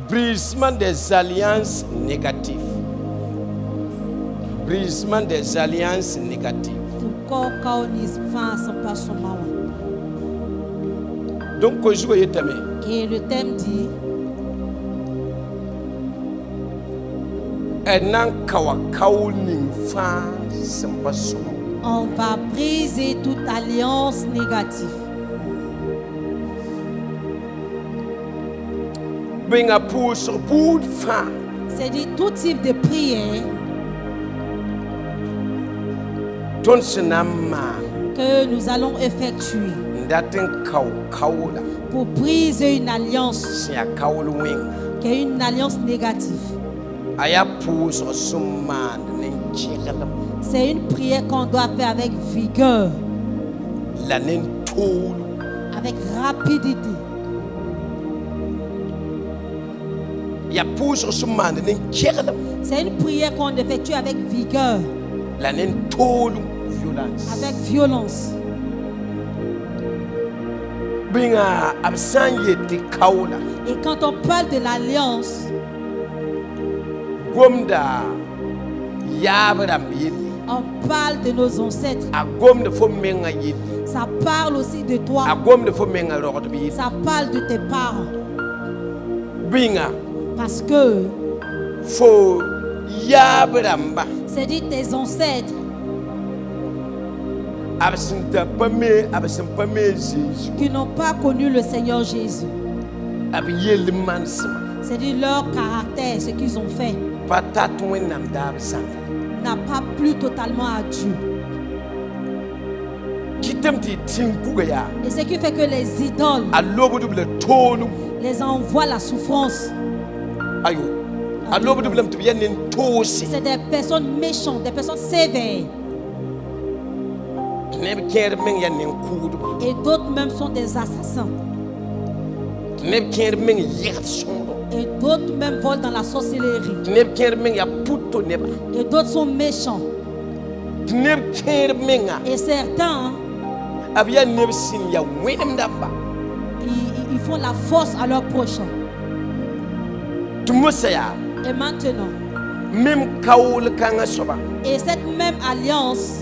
Brisement des alliances négatives. Brisement des alliances négatives. Donc, et le thème dit on va briser toute alliance négative. C'est-à-dire tout type de prière que nous allons effectuer pour briser une alliance qui est une alliance négative. C'est une prière qu'on doit faire avec vigueur, avec rapidité. C'est une prière qu'on effectue avec vigueur, avec violence. Et quand on parle de l'alliance, on parle de nos ancêtres. Ça parle aussi de toi. Ça parle de tes parents. Parce que c'est-à-dire tes ancêtres qui n'ont pas connu le Seigneur Jésus. C'est-à-dire leur caractère, ce qu'ils ont fait, n'a pas plu totalement à Dieu. Et ce qui fait que les idoles les envoient la souffrance. C'est des personnes méchantes, des personnes sévères. Et d'autres même sont des assassins. Et d'autres même volent dans la sorcellerie. Et d'autres sont méchants. Et certains, ils font la force à leur prochain. Et maintenant, et cette même alliance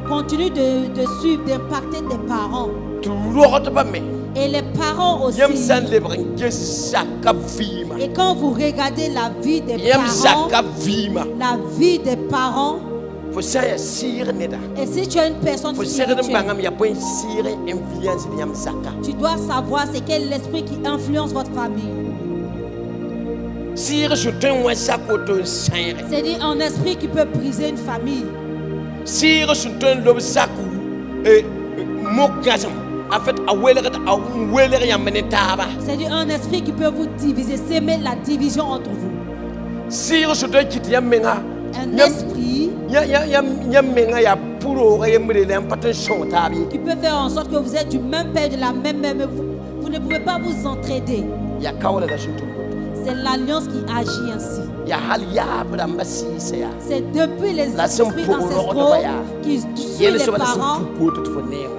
continue de suivre, d'impacter tes parents. Et les parents aussi. Et quand vous regardez la vie des parents, et si tu es une personne spirituelle, tu dois savoir c'est quel l'esprit qui influence votre famille. C'est-à-dire un esprit qui peut briser une famille. C'est-à-dire un esprit qui peut vous diviser, s'aimer la division entre vous. Un esprit qui peut faire en sorte que vous êtes du même père, de la même mère, mais vous ne pouvez pas vous entraider. C'est l'alliance qui agit ainsi. C'est depuis les esprits ancestraux qui suivent les parents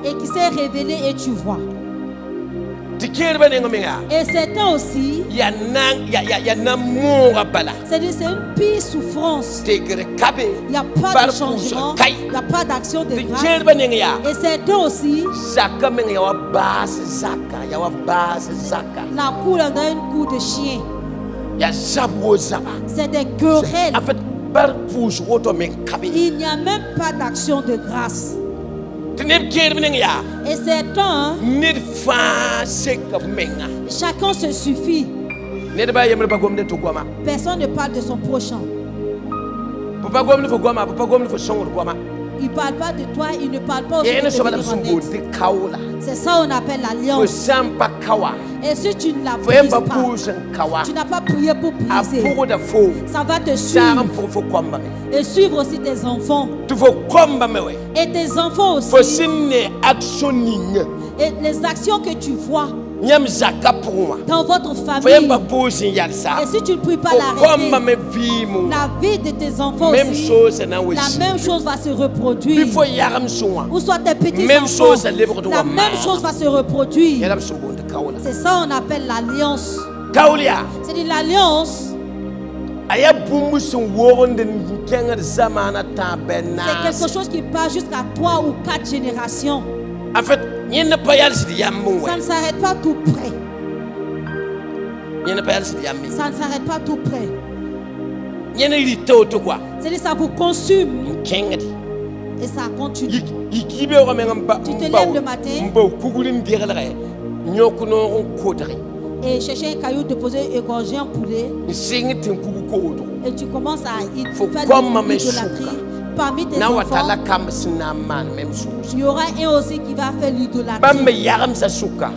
et qui s'est révélé et tu vois. Et certains aussi, c'est-à-dire c'est une pire souffrance. Il n'y a pas de changement, il n'y a pas d'action de grâce. Et certains aussi, la cour en a une cour de chien. C'est des querelles. Il n'y a même pas d'action de grâce. Et certains, chacun se suffit. Personne ne parle de son prochain. Il ne parle pas de toi, il ne parle pas aussi de venir en aide. C'est ça qu'on appelle l'alliance. Et si tu ne la brises pas, tu n'as pas prié pour briser, ça va te suivre. Et suivre aussi tes enfants. Et tes enfants aussi. Et les actions que tu vois, dans votre famille. Et si tu ne pries pas l'arrêter, la vie de tes enfants aussi, la même chose va se reproduire. Ou soit tes petits-enfants, la même chose va se reproduire. C'est ça qu'on appelle l'alliance. C'est l'alliance. C'est quelque chose qui part jusqu'à 3 ou 4 générations. En fait, ça ne s'arrête pas tout près. Ça ne s'arrête pas tout près. C'est-à-dire ça vous consume. Et ça continue. Tu te lèves le matin et chercher un caillou de poser égorger un poulet. Et tu commences à faire de l'idolâtrie. Parmi tes enfants, il y aura un aussi qui va faire l'idolâtrie.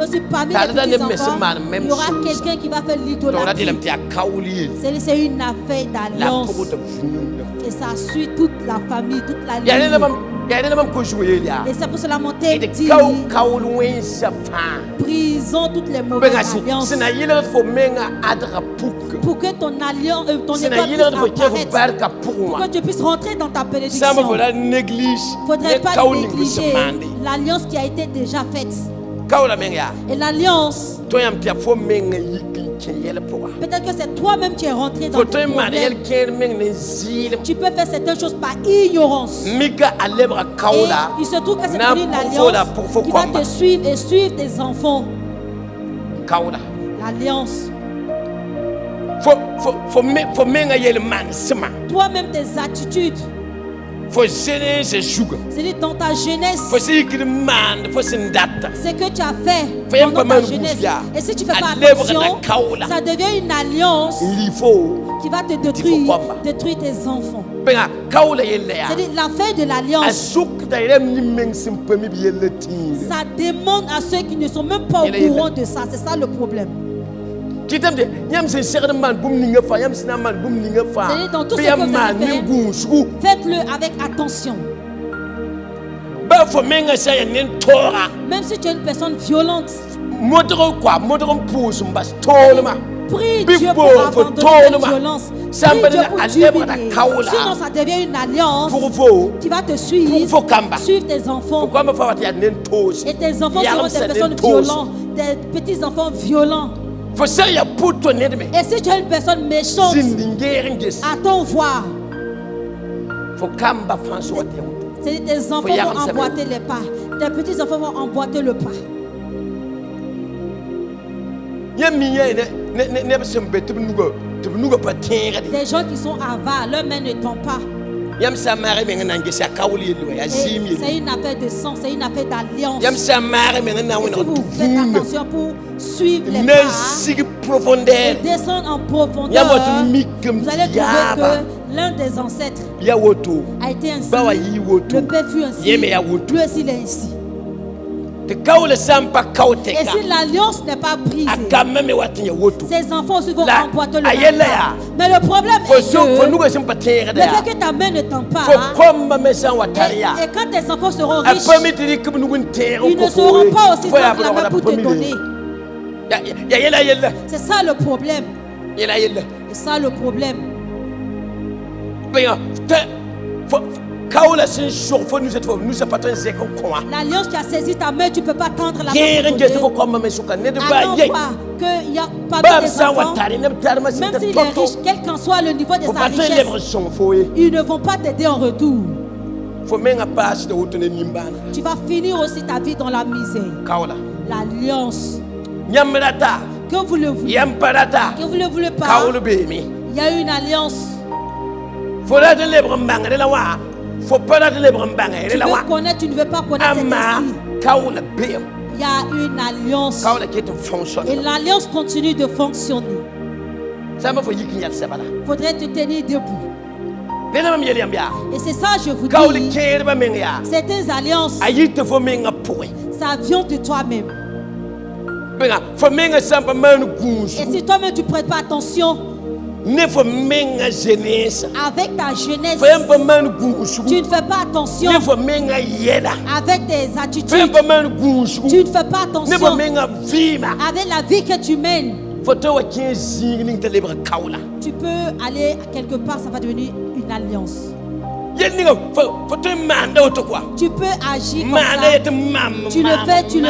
Aussi parmi les petits-enfants, il y aura quelqu'un qui va faire l'idolâtrie. C'est une affaire d'alliance. Et ça suit toute la famille, toute la lignée. Et c'est pour cela mon texte dit: brisons toutes les mauvaises alliances. Pour que ton alliance, ton étoile puisse apparaître, pour que tu puisses rentrer dans ta bénédiction. Il ne faudrait pas négliger l'alliance qui a été déjà faite. Et l'alliance, peut-être que c'est toi-même qui es rentré dans ton problème. Tu peux faire certaines choses par ignorance. Et il se trouve que c'est une alliance qui va te suivre et suivre tes enfants. L'alliance. Toi-même tes attitudes. C'est dans ta jeunesse. C'est que tu as fait pendant ta jeunesse. Et si tu ne fais pas attention, ça devient une alliance qui va te détruire tes enfants. C'est la fin de l'alliance. Ça demande à ceux qui ne sont même pas au courant de ça. C'est ça le problème. C'est-à-dire dans tout ce que vous allez faire, faites-le avec attention. Même si tu es une personne violente, prie Dieu pour abandonner cette violence. Prie Dieu pour t'humilier. Sinon ça devient une alliance qui va te suivre tes enfants. Et tes enfants seront des personnes violentes, des petits-enfants violents. Et si tu es une personne méchante, attends voir. C'est tes enfants vont emboîter les pas. Tes petits-enfants vont emboîter le pas. Des gens qui sont avares, leurs mains ne tombent pas. C'est une affaire de sang, c'est une affaire d'alliance. Si vous faites attention pour suivre les pas et descendre en profondeur, vous allez trouver que l'un des ancêtres a été ainsi, le père fut ainsi, lui aussi il est ainsi. Et si l'alliance n'est pas brisée, ces enfants aussi vont emboîter le pas. Mais le problème est que le fait que ta main ne tend pas, et quand tes enfants seront riches, ils ne seront pas aussi dans la main pour te donner. C'est ça le problème. C'est ça le problème. L'alliance qui a saisi ta main, tu ne peux pas tendre la main. Attends qu'il n'y a pas de tes enfants, même s'il est riche, quel qu'en soit le niveau de sa richesse, ils ne vont pas t'aider en retour. Tu vas finir aussi ta vie dans la misère. L'alliance. Que vous le voulez, que vous ne le voulez pas, il y a une alliance. Tu veux connaître, tu ne veux pas connaître cette ici. Il y a une alliance. Et l'alliance continue de fonctionner. Il faudrait te tenir debout. Et c'est ça, je vous dis. Certaines alliances, ça vient de toi-même. Et si toi-même tu ne prêtes pas attention, Avec ta jeunesse, tu ne fais pas attention. Avec tes attitudes, tu ne fais pas attention. Avec la vie que tu mènes, tu peux aller quelque part, ça va devenir une alliance. Tu peux agir comme ça. Tu le fais, et tu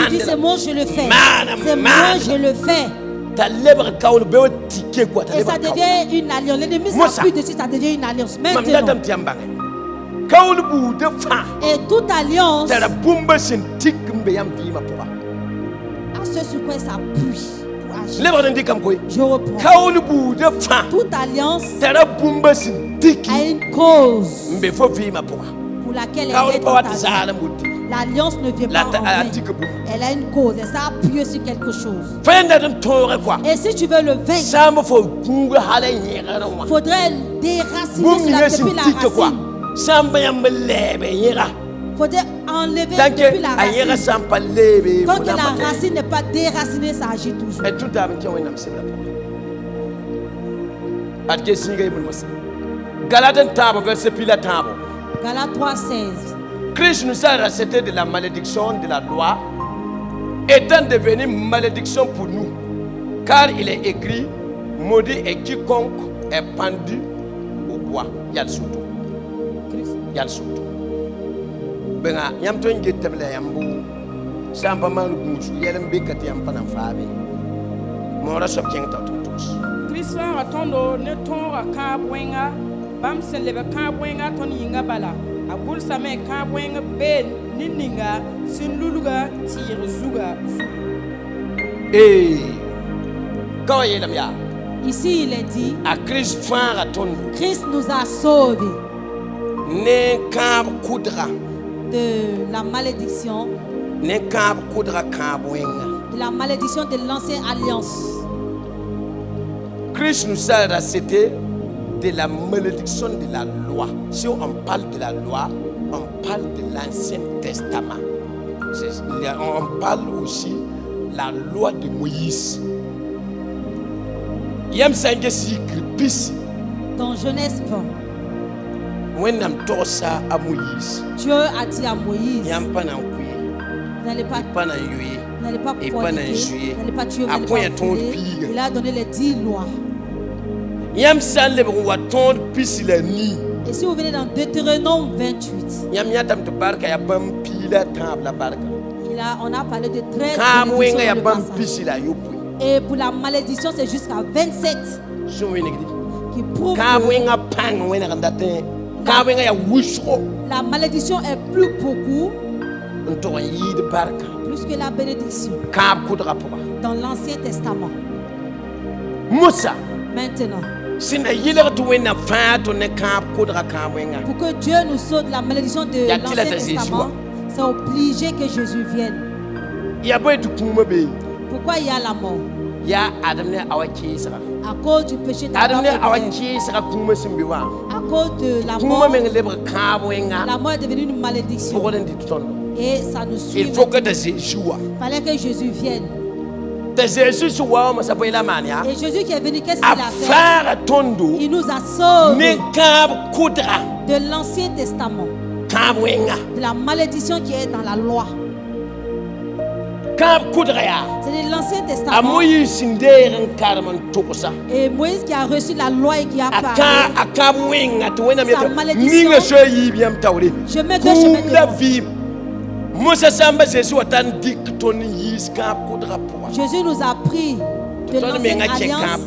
dis c'est moi je le fais. C'est moi je le fais. Et ça devient une alliance. L'ennemi s'appuie dessus, ça devient une alliance. Maintenant. Et toute alliance, à ce sur quoi ça appuie pour agir. Je reprends. Toute alliance a une cause pour laquelle elle est dans ta vie. L'alliance ne vient pas en vain. Elle a une cause. Elle s'est appuyée sur quelque chose. Et si tu veux le vaincre, il faudrait déraciner cela depuis la racine. Il faudrait enlever depuis la racine. Tant que la racine n'est pas déracinée, ça agit toujours. Galates 3:16. Christ nous a racheté de la malédiction de la loi, étant devenu malédiction pour nous. Car il est écrit, maudit est quiconque est pendu au bois. Yalsuto. Benga, yam to ngetem la yambu. Samba man gusu, yelem bekati yam panan fabe. Mora sop keng tatutus. Christ va attendre ne ton ka bwenga, bam se leve ka bwenga ton yinga bala. Abul same ka bwenga ben nininga sin luluga tire zuga. Ici il est dit, à Christ nous a sauvés ne kab kudra de la malédiction, ne kab kudra kabwenga, de la malédiction de l'ancienne alliance. Christ nous a racheté de la malédiction de la loi. Si on parle de la loi, on parle de l'Ancien Testament. On parle aussi de la loi de Moïse. Dans Genèse 20, Dieu a dit à Moïse, n'allez pas forniquer, n'allez pas tuer, il a donné les 10 lois. Et si vous venez dans Deutéronome 28, on a parlé de 13 bénédictions. Et pour la malédiction, c'est jusqu'à 27 qui prouve que la malédiction est plus beaucoup plus que la bénédiction dans l'Ancien Testament. Maintenant, pour que Dieu nous sauve de la malédiction de l'Ancien Testament, c'est obligé que Jésus vienne. Pourquoi il y a la mort? À cause du péché d'Adam et Ève. À cause de la mort est devenue une malédiction. Et ça nous suit. Il fallait que Jésus vienne. Et Jésus qui est venu, qu'est-ce qu'il a fait? Il nous a sauvés de l'Ancien Testament, de la malédiction qui est dans la loi. C'est de l'Ancien Testament. Et Moïse qui a reçu la loi et qui a parlé. Sa malédiction. Je mets deux chemins dedans. Jésus nous a pris de l'ancienne alliance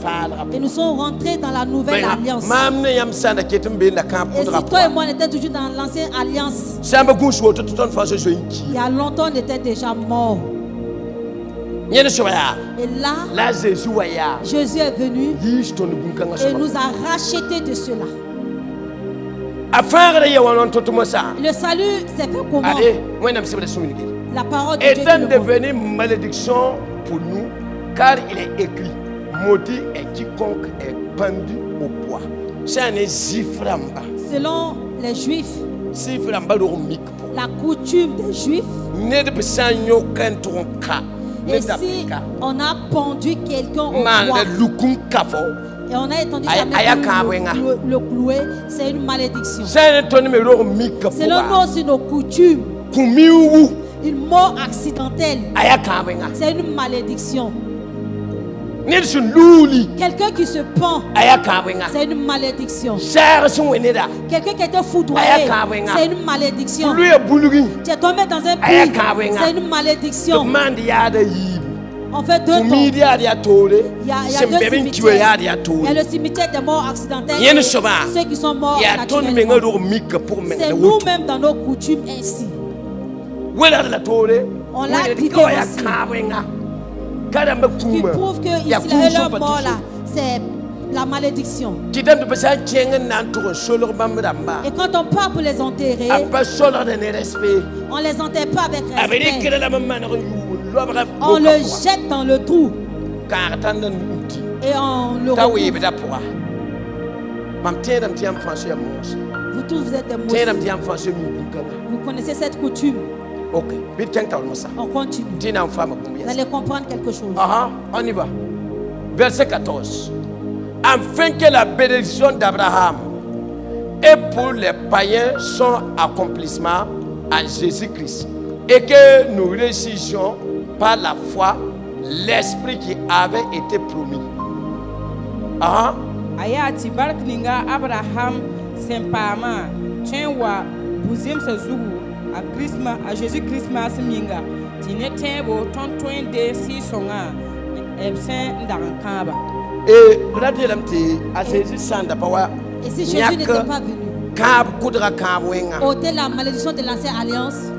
et nous sommes rentrés dans la nouvelle alliance. Et si toi et moi on était toujours dans l'ancienne alliance, il y a longtemps on était déjà morts. Et là, Jésus est venu et nous a rachetés de cela. Le salut s'est fait comment? La parole de Dieu étant devenu malédiction pour nous, car il est écrit, maudit est quiconque est pendu au bois. Selon les Juifs, la coutume des Juifs, et si on a pendu quelqu'un au bois, Et on a étendu sa main pour le clouer. C'est une malédiction. Selon nous aussi nos coutumes, une mort accidentelle, c'est une malédiction. Quelqu'un qui se pend, c'est une malédiction. Quelqu'un qui était foudroyé, c'est une malédiction. Tu es tombé dans un puits, c'est une malédiction. On fait deux tombes. Il y a deux cimetières. Il y a le cimetière des morts accidentels et ceux qui sont morts naturellement. C'est nous-mêmes dans nos coutumes ainsi. On l'a dit aussi. Qui prouve que ici leur mort là, c'est la malédiction. Et quand on part pour les enterrer, on les enterre pas avec respect. On le jette dans le trou et on le recouvre. Vous tous vous êtes des mousses. Vous connaissez cette coutume. On continue. Vous allez comprendre quelque chose. On y va. Verset 14. Afin que la bénédiction d'Abraham et pour les païens son accomplissement en Jésus-Christ et que nous réussissions par la foi l'esprit qui avait été promis. Ayati barkninga Abraham sempama tenwa buzim sezugu a Christmas a Jésus Christmas minga tine tembo tontoin de si songa ebsen ndankaba. Et si Jésus n'était pas venu, ôter la malédiction de l'ancienne alliance,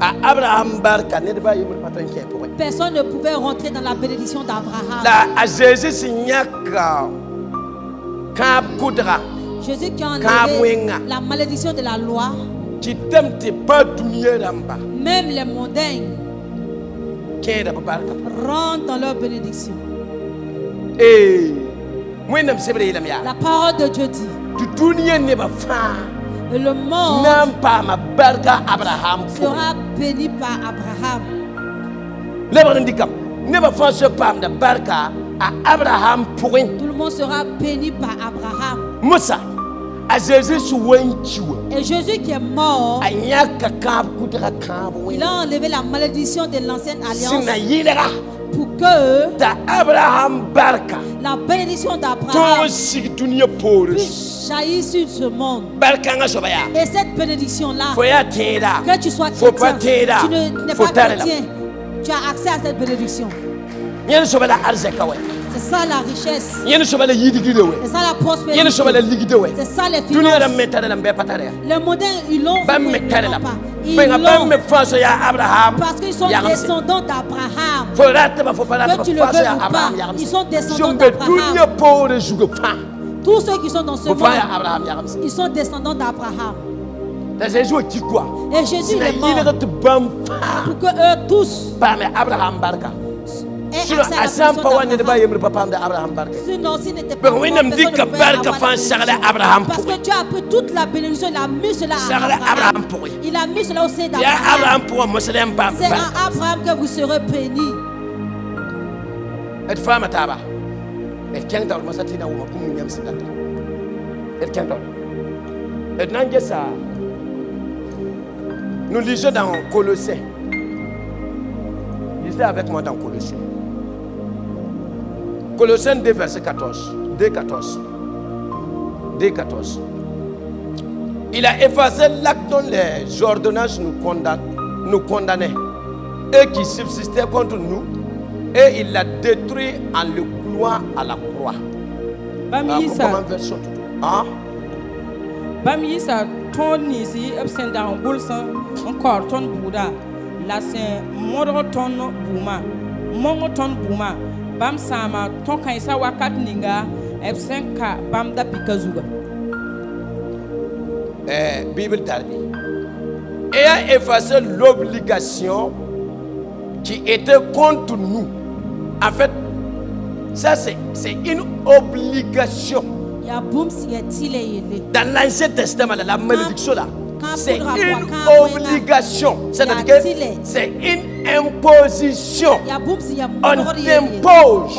personne ne pouvait rentrer dans la bénédiction d'Abraham. Jésus qui a enlevé la malédiction de la loi, même les mondains rentrent dans leur bénédiction. La parole de Dieu dit, le monde sera béni par Abraham. Tout le monde sera béni par Abraham. Et Jésus qui est mort, il a enlevé la malédiction de l'ancienne alliance pour que la bénédiction d'Abraham puisse jaillir sur ce monde. Et cette bénédiction-là, que tu sois chrétien, tu n'es pas chrétien, tu as accès à cette bénédiction. C'est ça la richesse. C'est ça la prospérité. C'est ça les finances. Les mondains, ils l'ont pas. Ils l'ont parce qu'ils sont descendants d'Abraham. Que tu le veux ou pas, ils sont descendants d'Abraham. Tous ceux qui sont dans ce monde, ils sont descendants d'Abraham. Et Jésus est mort pour que eux tous sinon, s'il n'était pas mort, parce que Dieu a pris toute la bénédiction, il a mis cela à Abraham. Il a mis cela au sein d'Abraham. C'est en Abraham que vous serez bénis. Nous lisons dans Colossiens. Lisez avec moi dans Colossiens. Colossiens 2, verset 14. 2,14. Il a effacé l'acte dont les ordonnances nous condamnaient et qui subsistait contre nous, et il l'a détruit en le clouant à la croix. Bamisa Tony si absent dans Bolson, encore ton Bouddha, la Saint Moroton Bouma, Momoton Bouma, Bam Sama, ton Kaisa Wakat Ninga, absent Ka Bamda Pikazuga. Bible Darby. Et a effacé l'obligation qui était contre nous. En fait, ça c'est une obligation. Dans l'Ancien Testament, la malédiction là, c'est une obligation. C'est-à-dire que c'est une imposition. On t'impose.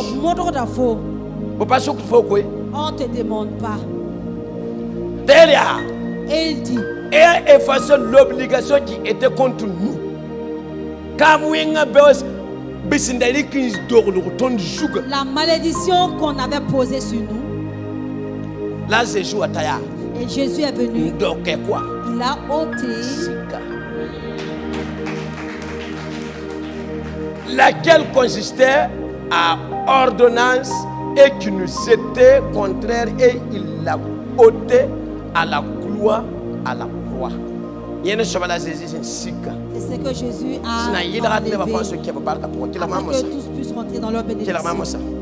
On ne te demande pas. Et il dit. Et a effacé l'obligation qui était contre nous. La malédiction qu'on avait posée sur nous. Là, Jésus a taillé. Et Jésus est venu. Il a ôté. Laquelle consistait à ordonnance et qui nous était contraire, et il l'a ôté à la gloire, à la croix. C'est ce que Jésus a enlevé, afin que tous puissent rentrer dans leur bénédiction.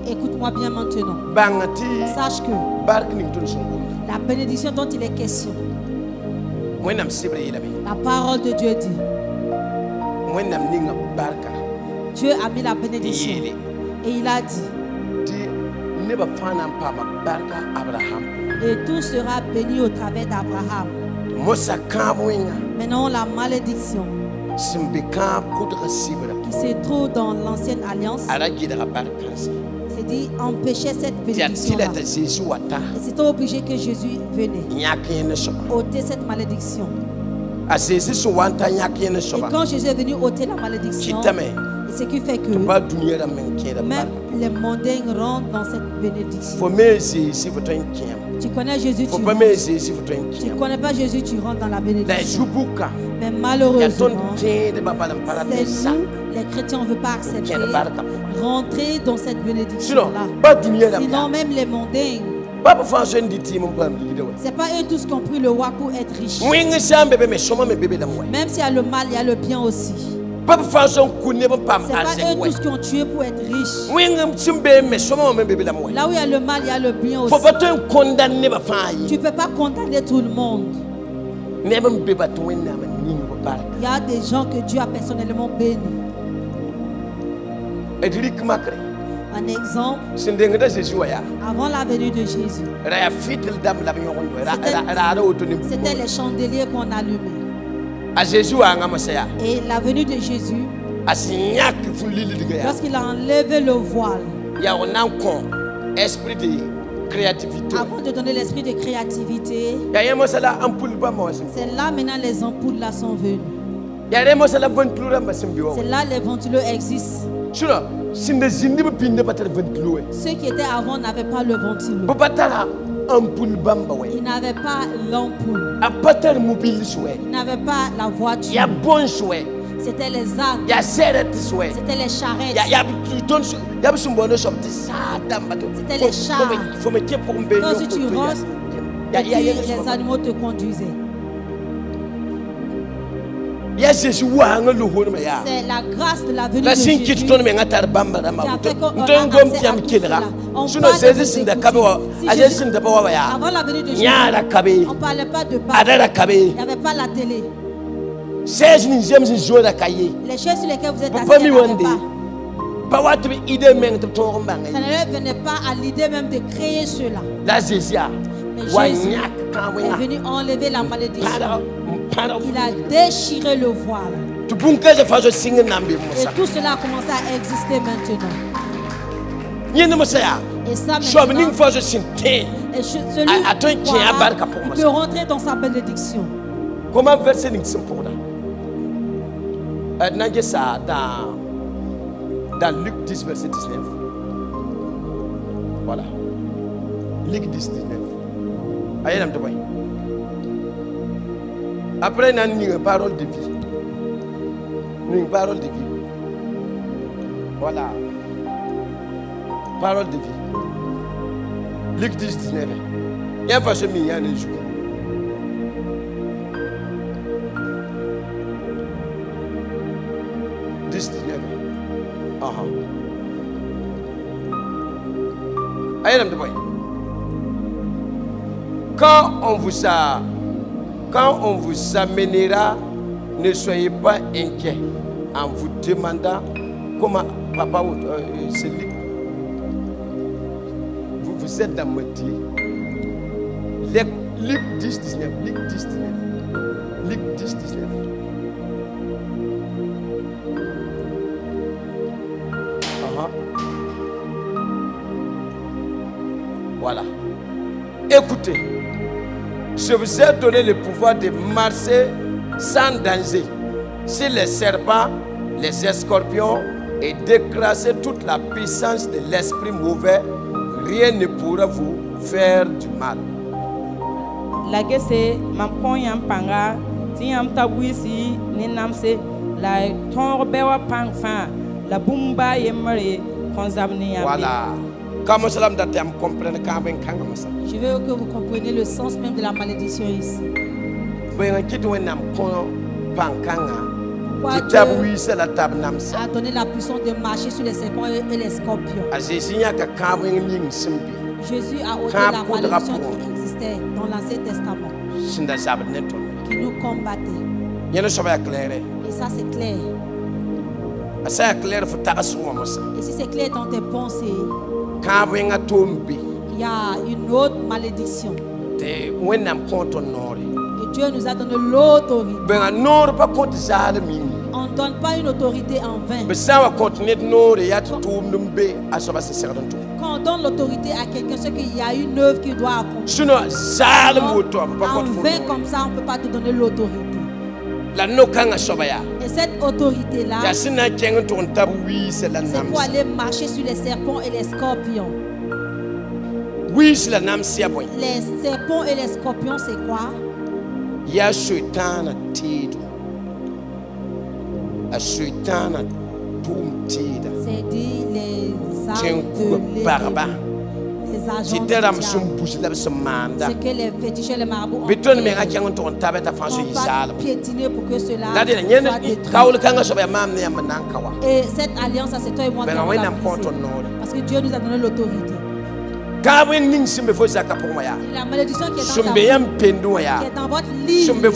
Écoute-moi bien maintenant. Sache que la bénédiction dont il est question, la parole de Dieu dit, Dieu a mis la bénédiction et il a dit, et tout sera béni au travers d'Abraham. Maintenant la malédiction qui se trouve dans l'ancienne alliance, c'est dit empêcher cette bénédiction là. Et c'était obligé que Jésus venait ôter cette malédiction. Et quand Jésus est venu ôter la malédiction, ce qui fait que même les mondains rentrent dans cette bénédiction. Tu connais Jésus, tu rentres. Tu ne connais pas Jésus, tu rentres dans la bénédiction. Mais malheureusement, c'est nous, les chrétiens, on ne veut pas accepter rentrer dans cette bénédiction-là. Sinon, même les mondains, c'est pas eux tous qui ont pris le roi pour être riches. Même s'il y a le mal, il y a le bien aussi. C'est pas eux tous qui ont tué pour être riches. Là où il y a le mal, il y a le bien aussi. Tu ne peux pas condamner tout le monde. Il y a des gens que Dieu a personnellement bénis. Un exemple, avant la venue de Jésus, c'était les chandeliers qu'on allumait. Et la venue de Jésus, lorsqu'il a enlevé le voile, esprit de créativité. Avant de donner l'esprit de créativité, c'est là maintenant les ampoules là sont venues. C'est là les ventilo existent. Ceux qui étaient avant n'avaient pas le ventilo. Ils n'avaient pas l'ampoule. Ils n'avaient pas la voiture. C'était les ânes. C'était les charrettes. C'était les chars. Quand si tu rentres, les animaux te conduisaient. C'est la grâce de la venue de Jésus qui a fait qu'on a accès à tout cela. Avant la venue de Jésus, on ne parlait pas de bar. Il n'y avait pas la télé. Les chaises sur lesquelles vous êtes assis, ça ne venait pas à l'idée même de créer cela. Mais Jésus est venu enlever la malédiction. Il a déchiré le voile. Et tout cela a commencé à exister maintenant. Et ça maintenant, et celui qui croira, il peut rentrer dans sa bénédiction. Comment verser pour dans Luc 10, verset 19. Voilà. Luc 10, 19. Après, il y a une parole de vie. Une parole de vie. Voilà. Parole de vie. Luc 10, 19. Il y a un verset il y a un jour. Quand on vous amènera, ne soyez pas inquiets en vous demandant comment papa c'est vous êtes dans moitié. Luc 10, 19. Luc 10, 19. Luc 10, 19. Voilà. écoutez, je vous ai donné le pouvoir de marcher sans danger sur les serpents, les scorpions et d'écraser toute la puissance de l'esprit mauvais. Rien ne pourra vous faire du mal. La gese mampon yam panga ti yam tabwisi ni namse la ton bewa pang fa la bumba yemre konzabni yam. Voilà. Comment cela me date à me comprendre quand même quand même ça. Je veux que vous compreniez le sens même de la malédiction ici. Ben qui doit n'am kon pankanga. Dieu a donné la puissance de marcher sur les serpents et les scorpions. Jésus a ôté la malédiction qui existait dans l'Ancien Testament, qui nous combattait. Et ça c'est clair. Et si c'est clair dans tes pensées, il y a une autre malédiction. Et Dieu nous a donné l'autorité. On ne donne pas une autorité en vain. Quand on donne l'autorité à quelqu'un, c'est qu'il y a une œuvre qu'il doit accomplir. En vain comme ça, on ne peut pas te donner l'autorité. Et cette autorité-là, c'est pour aller marcher sur les serpents et les scorpions. Les serpents et les scorpions, c'est quoi? C'est-à-dire les armes de les agents du diable. Ce que les féticheurs et les marabouts ont fait, on va piétiner pour que cela soit détruit. Et cette alliance, c'est toi et moi qui avons la brisée. Parce que Dieu nous a donné l'autorité. La malédiction qui est dans ta vie, qui est dans votre livre, qui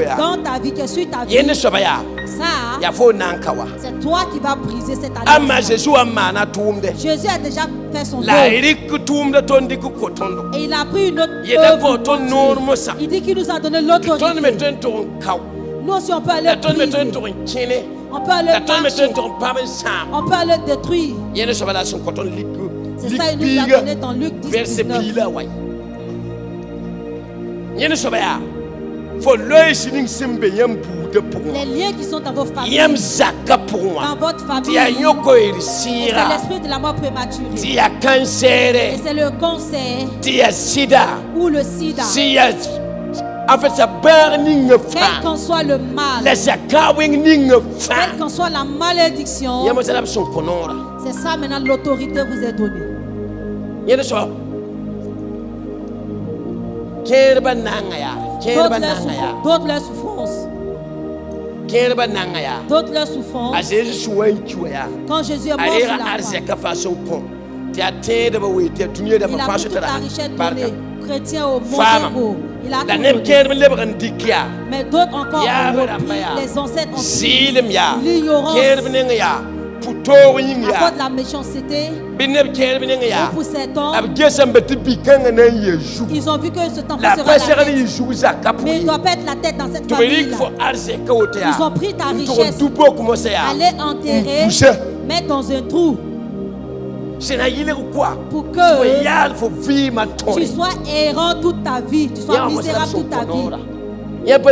est dans ta vie, qui est sur ta vie, ça, c'est toi qui vas briser cette alliance. Jésus a déjà fait son œuvre. Et il a pris une autre œuvre. Il dit qu'il nous a donné l'autorité. Nous aussi on peut aller briser. On peut aller marcher. On peut aller détruire. C'est ça, il nous a donné dans Luc 10, 19. Les liens qui sont dans vos familles, dans votre famille, c'est l'esprit de la mort prématurée. Et c'est le cancer ou le sida. En fait, ça burning of quel qu'en soit le mal, quelle qu'en soit la malédiction, c'est ça maintenant l'autorité vous est donnée. D'autres leur souffrance. D'autres leur souffrance. Quand Jésus est mort sur la croix, il a pris toute la richesse donnée. Chrétiens au monde, il a tout donné. Mais d'autres encore ont repris, les ancêtres ont pris l'ignorance, à cause de la méchanceté. Au bout de 7 ans, ils ont vu que ce temps sera la tête. Mais il ne doit pas être la tête dans cette famille-là. Ils ont pris ta richesse, aller enterrer, mettre dans un trou. Pour que tu sois errant toute ta vie, tu sois misérable toute ta vie. Il a tout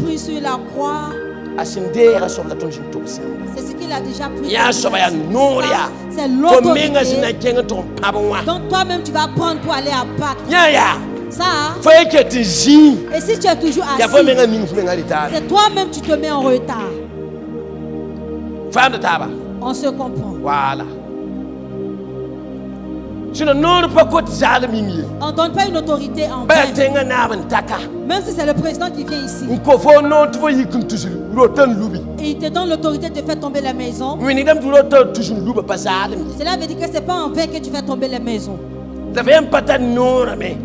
pris sur la croix. C'est ce qu'il a déjà pris. C'est l'autorité. Donc toi-même tu vas prendre pour aller à Pâques. Ça, et si tu es toujours assis, c'est toi-même tu te mets en retard. On se comprend. Voilà. On ne donne pas une autorité en vain. Même si c'est le président qui vient ici. Et il te donne l'autorité de faire tomber les maisons. Cela veut dire que ce n'est pas en vain que tu fais tomber les maisons.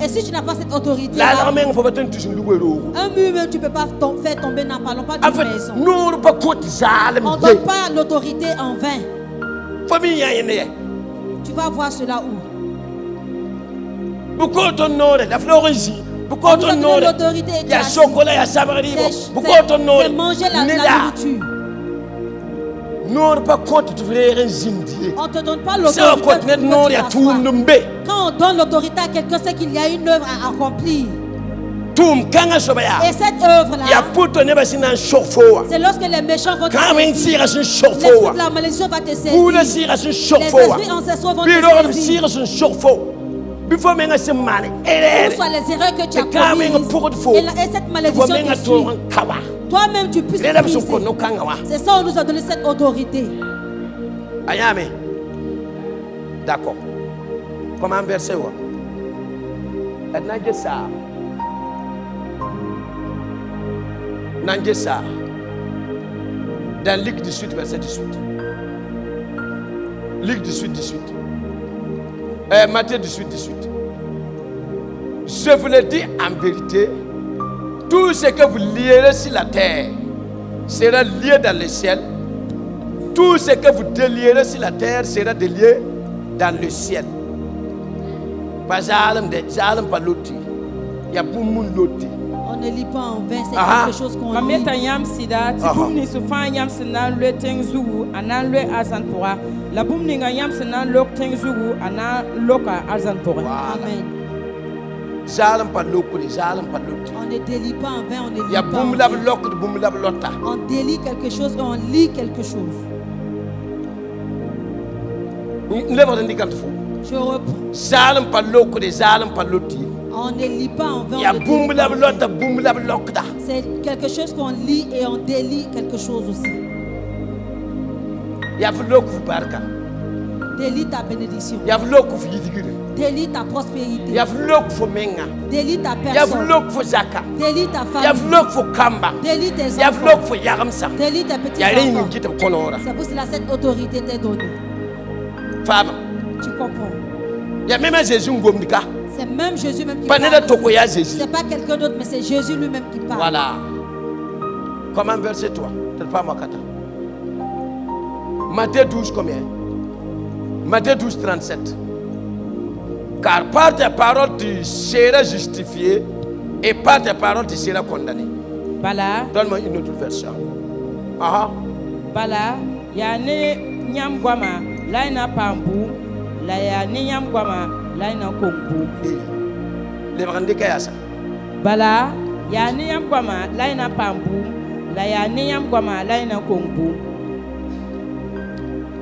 Et si tu n'as pas cette autorité, un mur même tu ne peux pas faire tomber, n'en parlons pas d'une maison. On ne donne pas l'autorité en vain. Tu vas voir cela où? On nous a donné l'autorité et c'est manger la nourriture. On ne te donne pas l'autorité. Quand on donne l'autorité à quelqu'un, c'est qu'il y a une œuvre à accomplir. Et cette œuvre-là, c'est lorsque les méchants vont te saisir, l'esprit de la malédiction va te saisir, les esprits ancestraux vont te saisir. Où soient les erreurs que tu as commises, et cette malédiction te suit. Toi-même, tu puisses briser. C'est ça, on nous a donné cette autorité. D'accord. Comment verser? Nangesa, dans Ligue 18, verset 18. Ligue 18, 18. Matthieu 18, 18. Je vous le dis en vérité, tout ce que vous lierez sur la terre sera lié dans le ciel. Tout ce que vous délierez sur la terre sera délié dans le ciel. Pas pas l'autre. Il y a beaucoup de l'autre. On ne lit pas en vain, c'est quelque chose qu'on lit. Amen. On ne délie pas en vain, on ne lit pas en vain. On délie quelque chose et on lit quelque chose. Je reprends. On ne lit pas en vain. C'est quelque chose qu'on lit et on délie quelque chose aussi. Délie ta bénédiction. Délie ta prospérité. Délie ta personne. Délie ta famille. Délie tes enfants. Délie tes petits enfants. C'est pour cela que cette autorité t'est donnée. Tu comprends? Il y a même Jésus. C'est même Jésus même qui parle. C'est pas quelqu'un d'autre, mais c'est Jésus lui-même qui parle. Voilà. Comment verset 3? Matthieu 12 combien? Matthieu 12, 37. Car par tes paroles tu seras justifié et par tes paroles tu seras condamné. Bala. Donne-moi une autre version. Bala. Ya ne nyam guama laina pambu la ya ne nyam guama laina kombu. Le brandi kayasa. Bala ya ne nyam guama laina pambu la ya ne nyam guama laina kombu.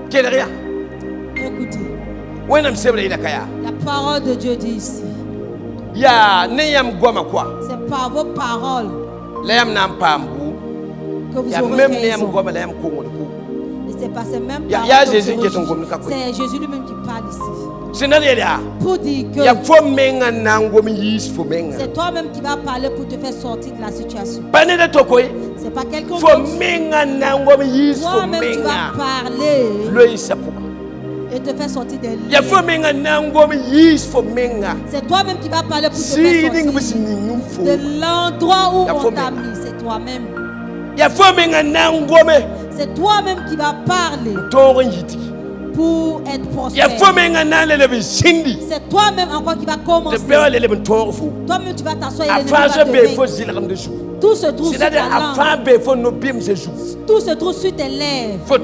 Quel rien? Écoutez. La parole de Dieu dit ici. C'est par vos paroles que vous aurez raison. Et c'est pas ces mêmes paroles. C'est Jésus lui-même qui parle ici. Pour dire que c'est toi-même qui vas parler pour te faire sortir de la situation. C'est pas quelqu'un d'autre. Toi-même tu vas parler et te faire sortir des liens. C'est toi-même qui vas parler pour te faire sortir de l'endroit où on t'a mis. C'est toi-même. C'est toi-même qui vas parler pour être prospère. C'est toi-même encore qui va commencer. Toi-même tu vas t'asseoir et l'ennemi va te. Tout se trouve sur ta langue. Tout se trouve sur tes lèvres.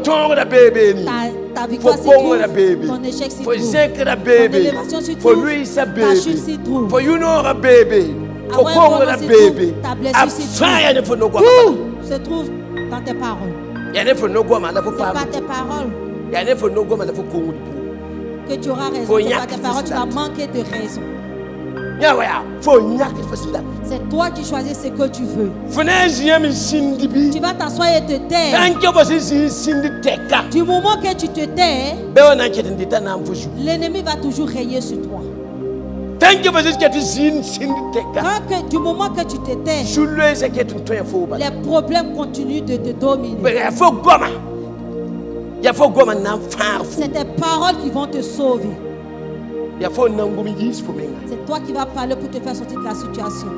Ta victoire s'y trouve. Ton échec s'y trouve. Ton élévation s'y trouve. Ta chute s'y trouve. Ta blessure s'y trouve. Tout se trouve dans tes paroles. Ce n'est pas tes paroles que tu auras raison. Ce n'est pas tes paroles, tu vas manquer de raison. C'est toi qui choisis ce que tu veux. Tu vas t'asseoir et te taire. Du moment que tu te tais, l'ennemi va toujours régner sur toi. Du moment que tu te tais, les problèmes continuent de te dominer. C'est tes paroles qui vont te sauver. C'est toi qui vas parler pour te faire sortir de la situation.